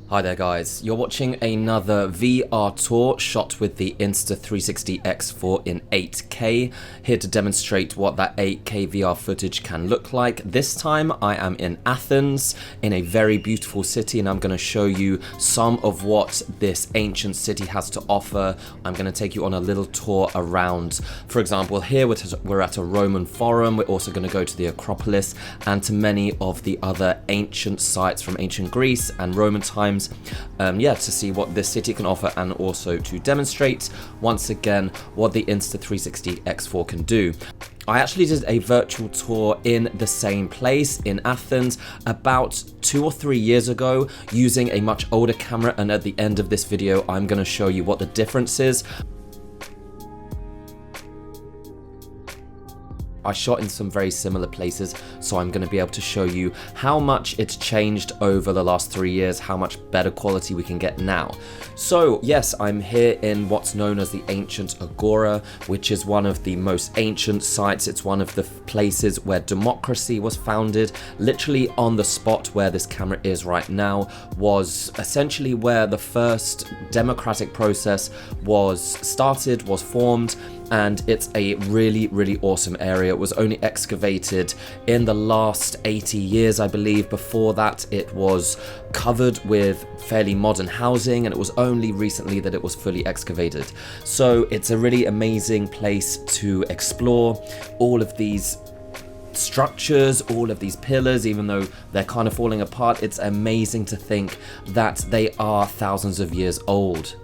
Hi there guys, you're watching another VR tour shot with the Insta360 X4 in 8K, here to demonstrate what that 8K VR footage can look like. This time I am in Athens, in a very beautiful city, and I'm going to show you some of what this ancient city has to offer. I'm going to take you on a little tour around. For example, here we're at a Roman forum. We're also going to go to the Acropolis and to many of the other ancient sites from ancient Greece and Roman times. To see what this city can offer, and also to demonstrate once again what the Insta360 X4 can do. I actually did a virtual tour in the same place in Athens about 2 or 3 years ago using a much older camera, and at the end of this video I'm going to show you what the difference is. I shot in some very similar places, so I'm going to be able to show you how much it's changed over the last 3 years, how much better quality we can get now. So yes, I'm here in what's known as the ancient Agora, which is one of the most ancient sites. It's one of the places where democracy was founded. Literally on the spot where this camera is right now was essentially where the first democratic process was started, was formed. And it's a really, really awesome area. It was only excavated in the last 80 years, I believe. Before that, it was covered with fairly modern housing, and it was only recently that it was fully excavated. So it's a really amazing place to explore all of these structures, all of these pillars. Even though they're kind of falling apart, it's amazing to think that they are thousands of years old.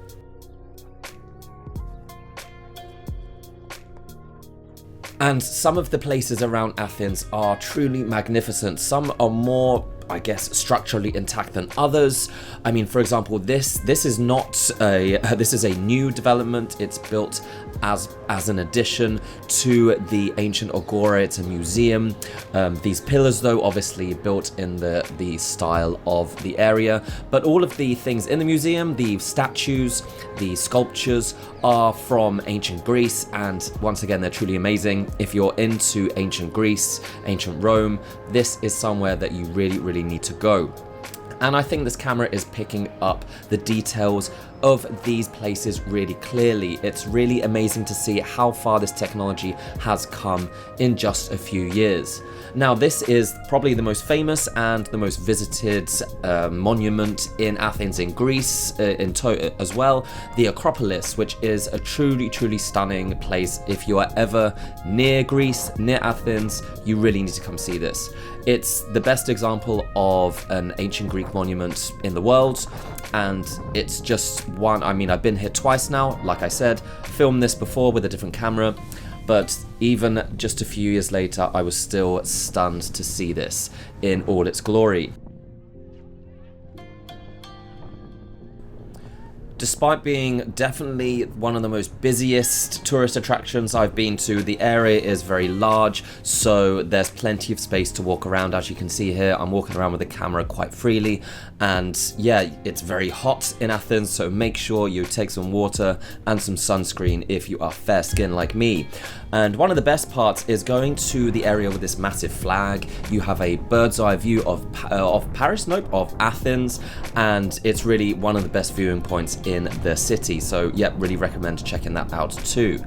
And some of the places around Athens are truly magnificent. Some are more, I guess, structurally intact than others. I mean, for example, this is not a this is a new development. It's built as an addition to the ancient Agora. It's a museum. These pillars, though, obviously built in the style of the area. But all of the things in the museum, the statues, the sculptures, are from ancient Greece, and once again, they're truly amazing. If you're into ancient Greece, ancient Rome, this is somewhere that you really need to go. And I think this camera is picking up the details of these places really clearly. It's really amazing to see how far this technology has come in just a few years. Now, this is probably the most famous and the most visited monument in Athens, in Greece, as well, the Acropolis, which is a truly stunning place. If you are ever near Greece, near Athens, you really need to come see this. It's the best example of an ancient Greek monument in the world, and it's just one. I mean, I've been here twice now, like I said, filmed this before with a different camera, but even just a few years later, I was still stunned to see this in all its glory. Despite being definitely one of the most busiest tourist attractions I've been to, the area is very large, so there's plenty of space to walk around. As you can see here, I'm walking around with the camera quite freely, and yeah, it's very hot in Athens, so make sure you take some water and some sunscreen if you are fair-skinned like me. And one of the best parts is going to the area with this massive flag. You have a bird's eye view of Athens, and it's really one of the best viewing points in the city. So yeah, really recommend checking that out too.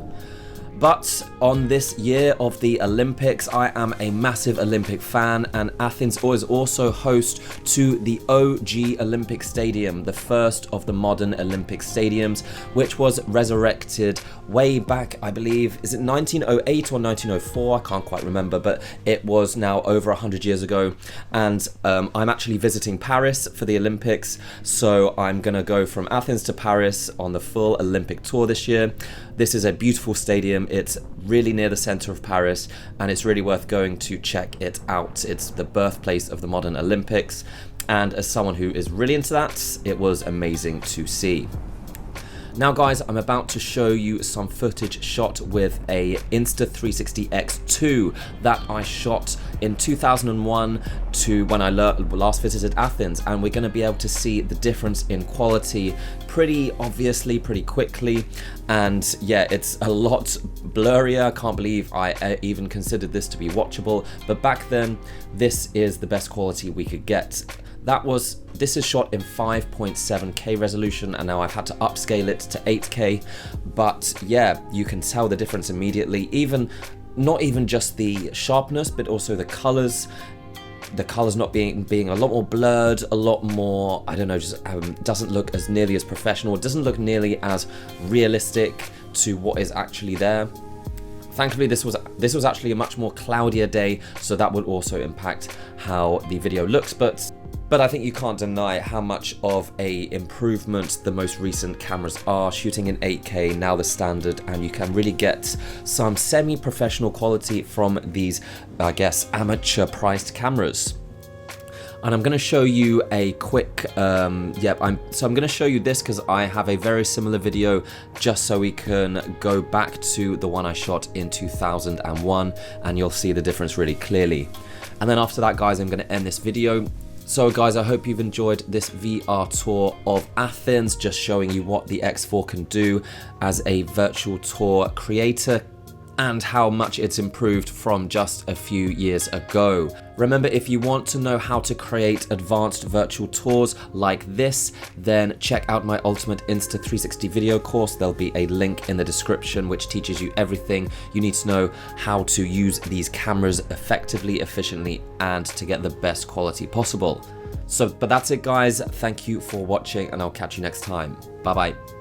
But on this year of the Olympics, I am a massive Olympic fan, and Athens is also host to the OG Olympic Stadium, the first of the modern Olympic stadiums, which was resurrected way back, I believe, is it 1908 or 1904? I can't quite remember, but it was now over 100 years ago. And I'm actually visiting Paris for the Olympics, so I'm gonna go from Athens to Paris on the full Olympic tour this year. This is a beautiful stadium. It's really near the center of Paris, and it's really worth going to check it out. It's the birthplace of the modern Olympics, and as someone who is really into that, it was amazing to see. Now guys, I'm about to show you some footage shot with a Insta360 X2 that I shot in 2001 to when I last visited Athens, and we're going to be able to see the difference in quality pretty obviously, pretty quickly. And yeah, it's a lot blurrier. I can't believe I even considered this to be watchable, but back then this is the best quality we could get. This is shot in 5.7K resolution, and now I've had to upscale it to 8K, but yeah, you can tell the difference immediately. Not even just the sharpness, but also the colors. The colors not being a lot more blurred, a lot more, I don't know, just doesn't look as nearly as professional. It doesn't look nearly as realistic to what is actually there. Thankfully, this was actually a much more cloudier day, so that would also impact how the video looks, but I think you can't deny how much of a improvement the most recent cameras are. Shooting in 8K, now the standard, and you can really get some semi-professional quality from these, I guess, amateur priced cameras. And I'm going to show you a quick, I'm going to show you this because I have a very similar video, just so we can go back to the one I shot in 2001, and you'll see the difference really clearly. And then after that, guys, I'm going to end this video. So guys, I hope you've enjoyed this VR tour of Athens, just showing you what the X4 can do as a virtual tour creator and how much it's improved from just a few years ago. Remember, if you want to know how to create advanced virtual tours like this, then check out my Ultimate Insta360 video course. There'll be a link in the description which teaches you everything you need to know how to use these cameras effectively, efficiently, and to get the best quality possible. But that's it, guys. Thank you for watching, and I'll catch you next time. Bye bye.